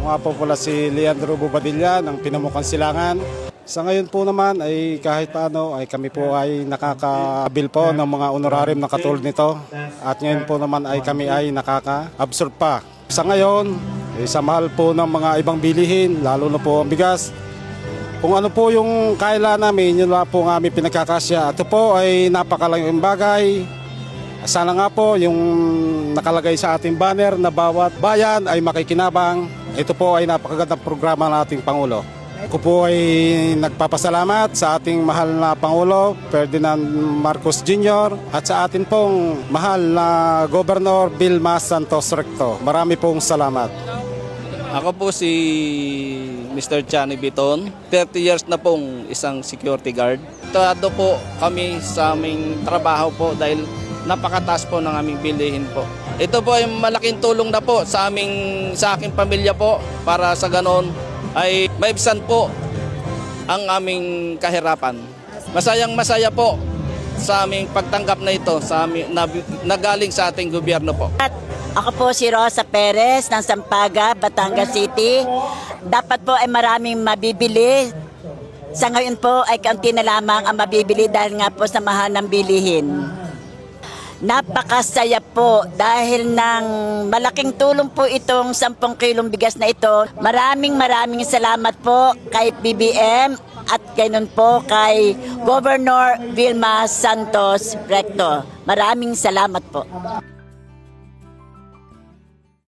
nga po pala si Leandro Bobadilla ng Pinamukang Silangan. Sa ngayon po naman ay kahit paano ay kami po ay nakakabil po ng mga honorarium na katulad nito. At ngayon po naman ay kami ay nakaka-absorb pa. Sa ngayon, sa mahal po ng mga ibang bilihin, lalo na po ang bigas. Kung ano po yung kailangan namin, yun lang po ang aming pinagkakasya. Ito po ay napakalaking bagay. Sana nga po yung nakalagay sa ating banner na bawat bayan ay makikinabang. Ito po ay napakagandang programa ng ating Pangulo. Ako po ay nagpapasalamat sa ating mahal na Pangulo, Ferdinand Marcos Jr. at sa atin pong mahal na Governor Vilma Santos Recto. Marami pong salamat. Ako po si Mr. Johnny Biton, 30 years na pong isang security guard. Tado po kami sa aming trabaho po dahil napakataas po ng aming bilihin po. Ito po ay malaking tulong na po sa aking pamilya po para sa ganon ay maibsan po ang aming kahirapan. Masayang-masaya po sa aming pagtanggap na ito na galing sa ating gobyerno po. Ako po si Rosa Perez ng Sampaga, Batangas City. Dapat po ay maraming mabibili. Sa ngayon po ay kaunti na lamang ang mabibili dahil nga po sa mahal ng bilihin. Napakasaya po dahil ng malaking tulong po itong 10 kilong bigas na ito. Maraming salamat po kay BBM at ganoon po kay Governor Vilma Santos Recto. Maraming salamat po.